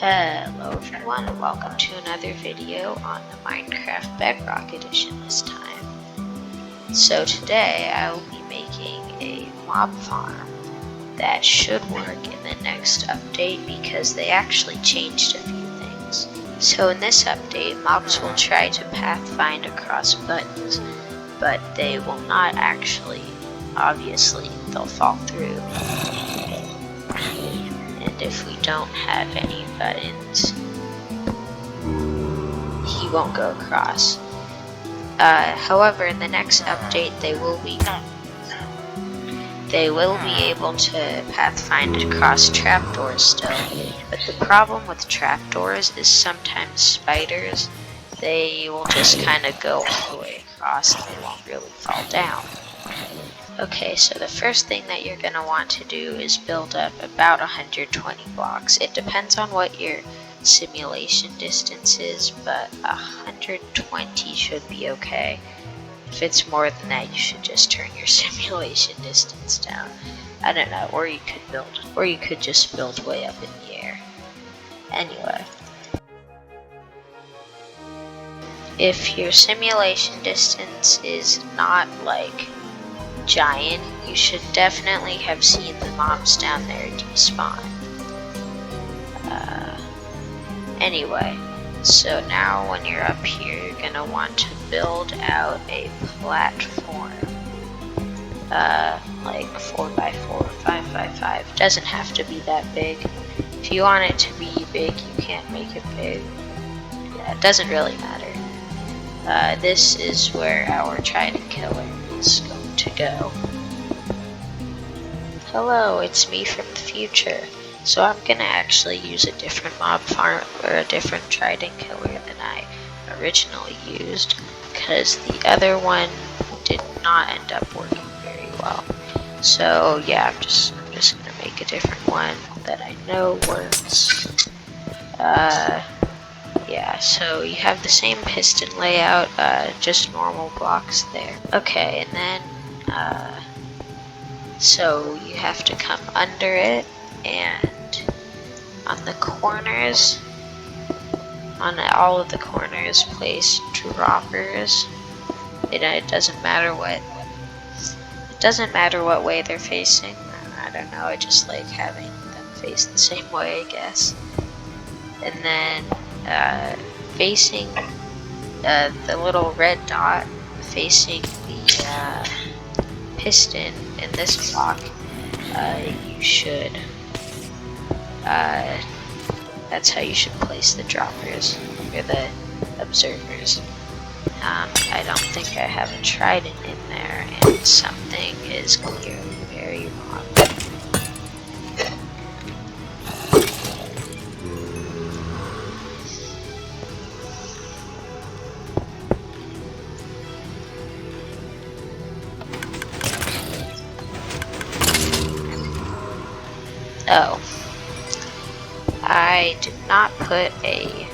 Hello everyone and welcome to another video on the Minecraft Bedrock edition this time. So today I will be making a mob farm that should work in the next update because they actually changed a few things. So in this update, mobs will try to pathfind across buttons, but they will not actually. Obviously, they'll fall through. And if we don't have any buttons, he won't go across. However, in the next update, they will be able to pathfind across trapdoors still. But the problem with trapdoors is sometimes spiders, they will just kind of go all the way across and they won't really fall down. Okay, so the first thing that you're going to want to do is build up about 120 blocks. It depends on what your simulation distance is, but 120 should be okay. If it's more than that, you should just turn your simulation distance down. I don't know, or you could just build way up in the air. Anyway, if your simulation distance is not like giant, you should definitely have seen the mobs down there despawn. Anyway, so now when you're up here, you're gonna want to build out a platform, like 4x4, 5x5. Doesn't have to be that big. If you want it to be big, you can't make it big. Yeah, it doesn't really matter. This is where our trident killer is going to go. Hello, it's me from the future. So I'm gonna actually use a different mob farm or a different trident killer than I originally used, because the other one did not end up working very well. So yeah, I'm just gonna make a different one that I know works. Yeah, so you have the same piston layout, just normal blocks there. Okay, and then, so you have to come under it, and on the corners, on all of the corners, place droppers. It doesn't matter what way they're facing. I don't know, I just like having them face the same way, I guess. And then, facing the little red dot facing the piston in this block, you should, that's how you should place the droppers, or the observers. I don't think I have a trident in there, and something is clearly very wrong. Oh, I did not put a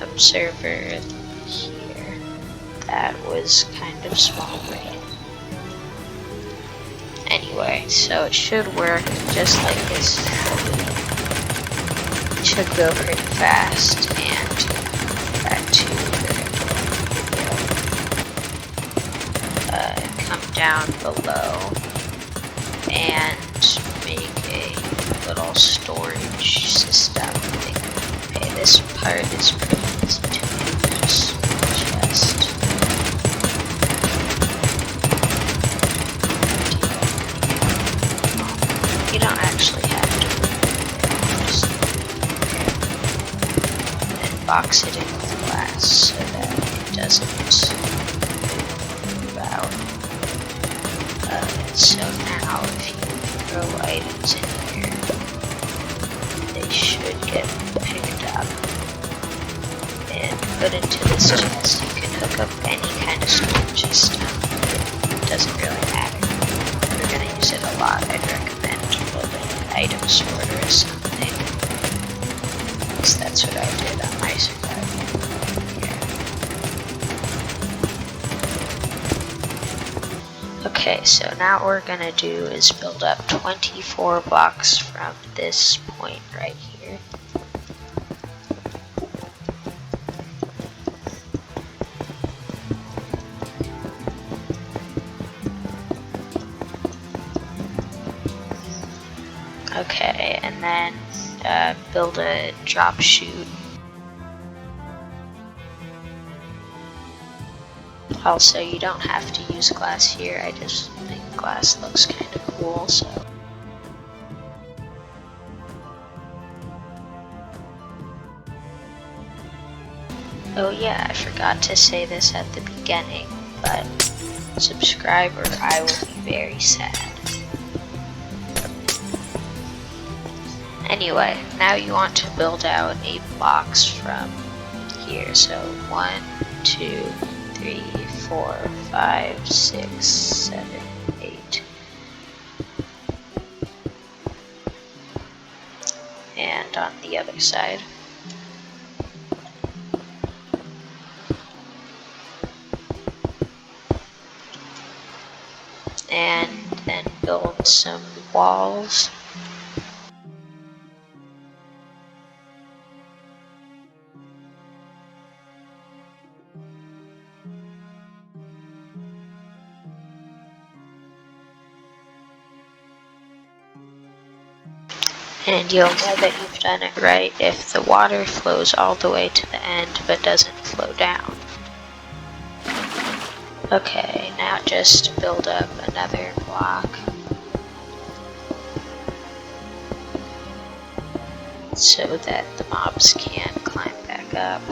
observer here. That was kind of small brain. Anyway, so it should work just like this. It should go pretty fast, and back to come down below and make a little storage system. Okay, this part is pretty easy to do. Just you don't actually have to just and box it in with glass so that it doesn't move out. So now if you throw items in here, they should get picked up and put into this chest. You can hook up any kind of storage system. It doesn't really matter. If you're going to use it a lot, I'd recommend building an item sorter or something. Because that's what I did on my survival. Okay, so now what we're gonna do is build up 24 blocks from this point right here. Okay, and then build a drop chute. Also, you don't have to use glass here, I just think glass looks kind of cool, so. Oh yeah, I forgot to say this at the beginning, but subscribe or I will be very sad. Anyway, now you want to build out 8 blocks from here. So 1, 2, 3, 4, 5, 6, 7, 8. And on the other side. And then build some walls. And you'll know that you've done it right if the water flows all the way to the end but doesn't flow down. Okay, now just build up another block. So that the mobs can climb back up.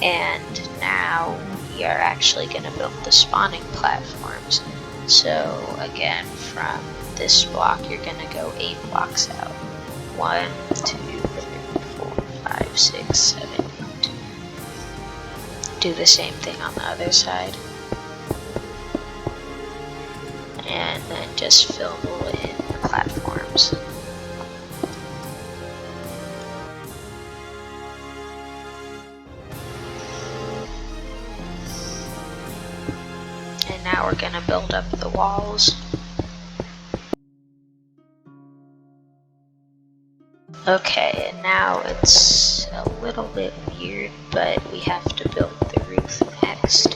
And now we are actually going to build the spawning platforms. So again, from this block, you're going to go 8 blocks out. 1, 2, 3, 4, 5, 6, 7, 8. Do the same thing on the other side. And then just fill in the platforms. And now we're going to build up the walls. Okay, and now it's a little bit weird, but we have to build the roof next.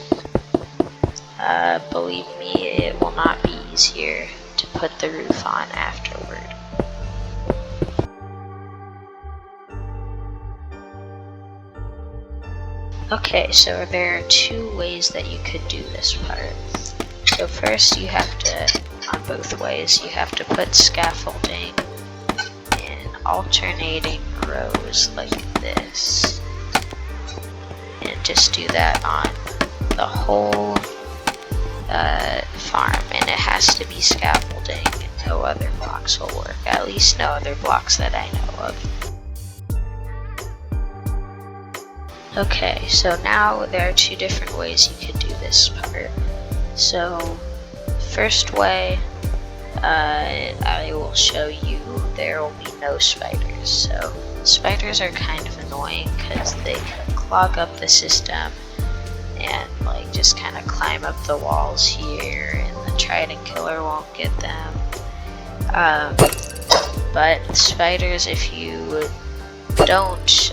Believe me, it will not be easier to put the roof on afterward. Okay, so there are 2 ways that you could do this part. So first you have to, on both ways, you have to put scaffolding in alternating rows like this. And just do that on the whole farm, and it has to be scaffolding and no other blocks will work. At least no other blocks that I know of. Okay, so now there are 2 different ways you could do this part. So, first way, I will show you, there will be no spiders. So, spiders are kind of annoying because they clog up the system and like just kind of climb up the walls here, and the trident killer won't get them. But spiders, if you don't,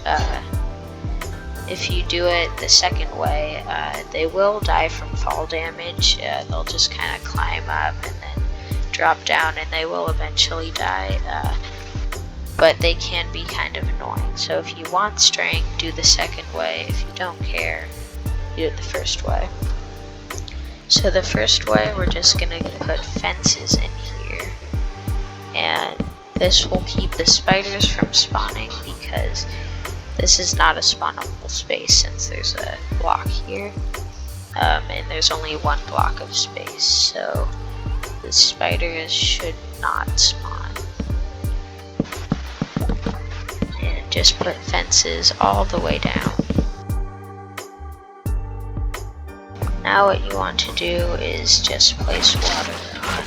if you do it the second way, they will die from fall damage. They'll just kind of climb up and then drop down, and they will eventually die. But they can be kind of annoying. So if you want strength, do the second way. If you don't care, do it the first way. So the first way, we're just going to put fences in here. And this will keep the spiders from spawning because this is not a spawnable space since there's a block here, and there's only 1 block of space, so the spiders should not spawn. And just put fences all the way down. Now what you want to do is just place water on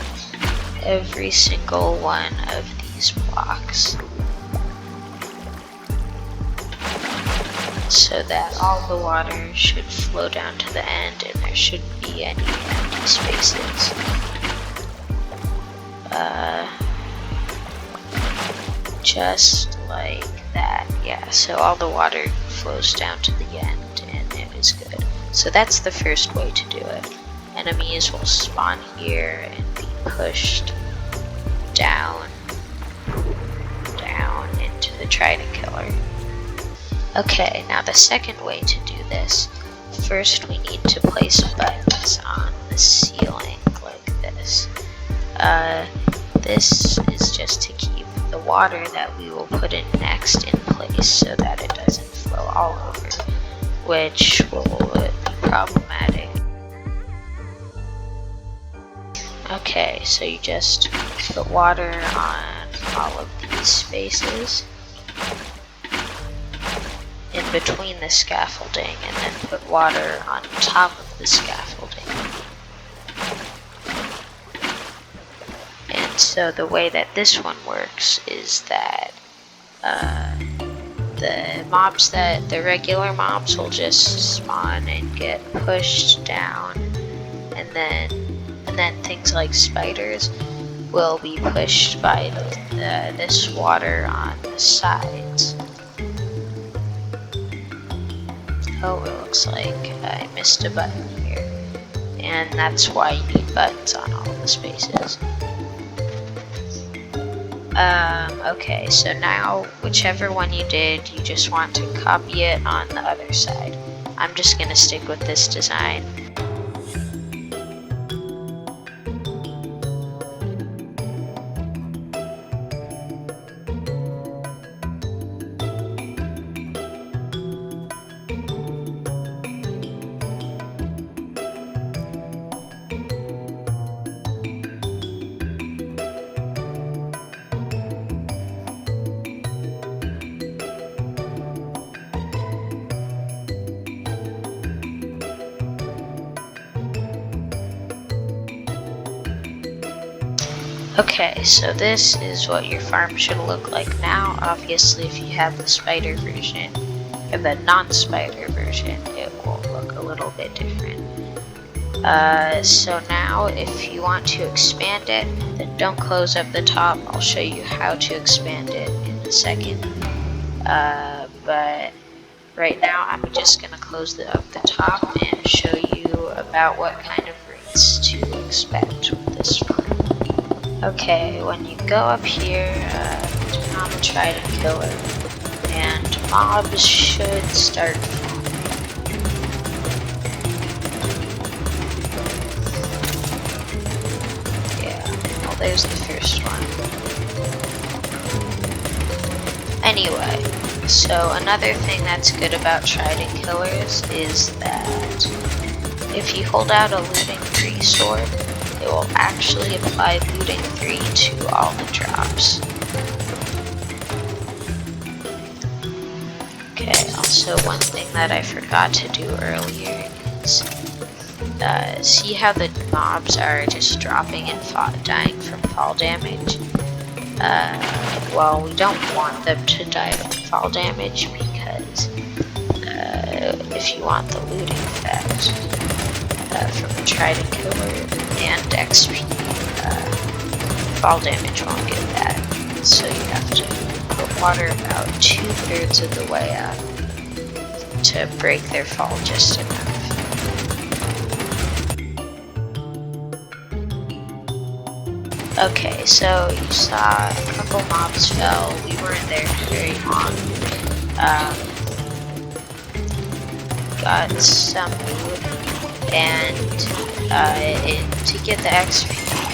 every single one of these blocks, so that all the water should flow down to the end and there shouldn't be any empty spaces. Just like that, yeah, so all the water flows down to the end and it is good. So that's the first way to do it. Enemies will spawn here and be pushed down trident killer. Okay, now the second way to do this, first we need to place buttons on the ceiling like this. This is just to keep the water that we will put in next in place so that it doesn't flow all over, which will be problematic. Okay, so you just put water on all of these spaces in between the scaffolding, and then put water on top of the scaffolding. And so the way that this one works is that the regular mobs will just spawn and get pushed down, and then things like spiders will be pushed by this water on the sides. Oh, it looks like I missed a button here, and that's why you need buttons on all the spaces. Okay, so now whichever one you did, you just want to copy it on the other side. I'm just gonna stick with this design. Okay, so this is what your farm should look like now. Obviously, if you have the spider version, or the non-spider version, it will look a little bit different. So now, if you want to expand it, then don't close up the top. I'll show you how to expand it in a second. But right now, I'm just going to close up the top and show you about what kind of rates to expect with this farm. Okay, when you go up here, turn on the trident killer, and mobs should start forming. Yeah, well, there's the first one. Anyway, so another thing that's good about trident killers is that if you hold out a looting 3 sword, it will actually apply looting 3 to all the drops. Okay, also one thing that I forgot to do earlier is see how the mobs are just dropping and dying from fall damage? Well, we don't want them to die from fall damage because if you want the looting effect from the trident killer and XP, fall damage won't get that, so you have to put water about 2/3 of the way up to break their fall just enough. Okay, so you saw a couple mobs fell. We weren't there for very long. Got some wood, and to get the XP,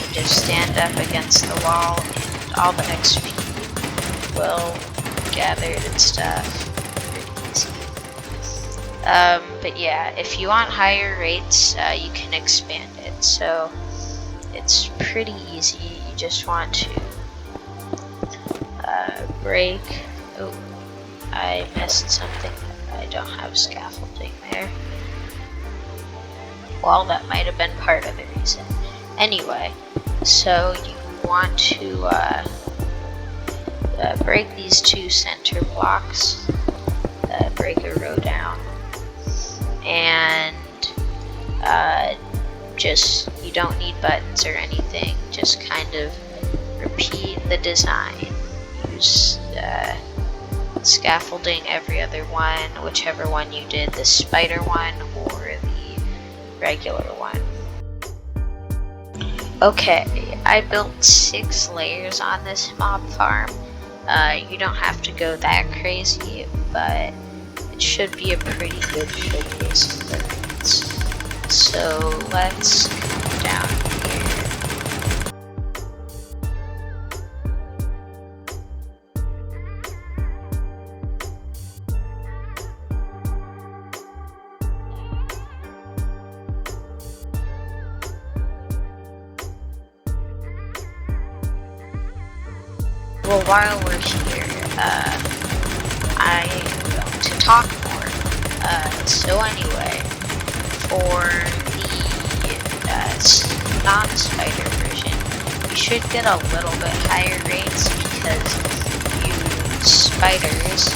you just stand up against the wall, and all the XP will gathered and stuff. Pretty easy. But yeah, if you want higher rates, you can expand it. So it's pretty easy. You just want to break. Oh, I missed something. I don't have scaffolding there. Well, that might have been part of the reason. Anyway, so you want to break these 2 center blocks, break a row down, and you don't need buttons or anything, just kind of repeat the design. Use scaffolding every other one, whichever one you did, the spider one or the regular one. Okay, I built 6 layers on this mob farm. You don't have to go that crazy, but it should be a pretty good showcase experience. So let's come down here. Well, while we're here, I'm going to talk more. So anyway, for the non-spider version, you should get a little bit higher rates because you spiders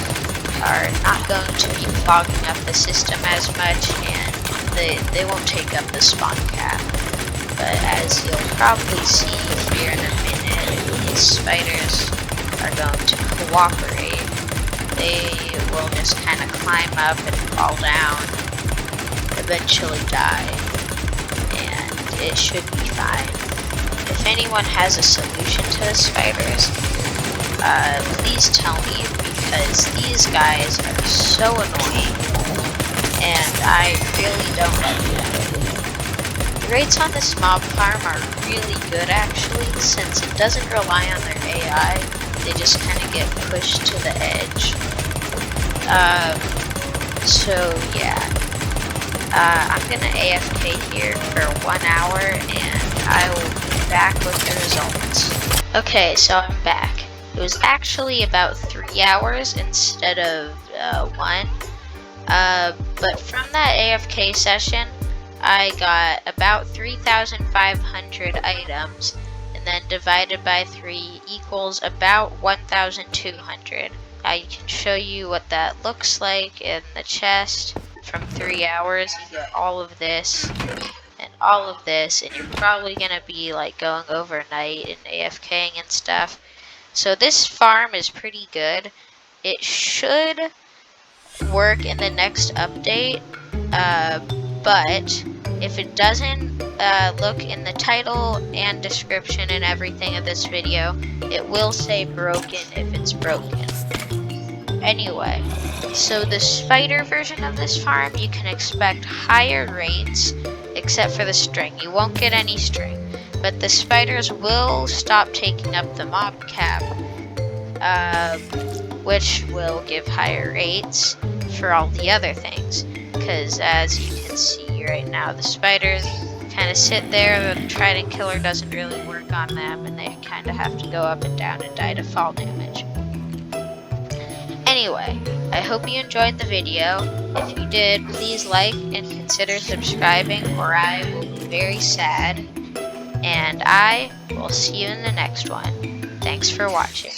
are not going to be clogging up the system as much, and they won't take up the spawn cap. But as you'll probably see here in a minute, these spiders are going to cooperate. They will just kind of climb up and fall down, eventually die, and it should be fine. If anyone has a solution to the spiders, please tell me, because these guys are so annoying, and I really don't like them. The rates on this mob farm are really good actually, since it doesn't rely on their AI. They just kind of get pushed to the edge. So yeah, I'm gonna AFK here for 1 hour, and I will be back with the results. Okay, so I'm back. It was actually about 3 hours instead of 1. But from that AFK session, I got about 3,500 items. Then divided by 3 equals about 1,200. I can show you what that looks like in the chest. From 3 hours, you get all of this and all of this, and you're probably gonna be like going overnight and AFKing and stuff. So this farm is pretty good. It should work in the next update, but if it doesn't, look in the title and description and everything of this video. It will say broken if it's broken. Anyway, so the spider version of this farm, you can expect higher rates, except for the string. You won't get any string, but the spiders will stop taking up the mob cap, which will give higher rates for all the other things. Because as you can see right now, the spiders kind of sit there, the trident killer doesn't really work on them, and they kind of have to go up and down and die to fall damage. Anyway, I hope you enjoyed the video. If you did, please like and consider subscribing, or I will be very sad. And I will see you in the next one. Thanks for watching.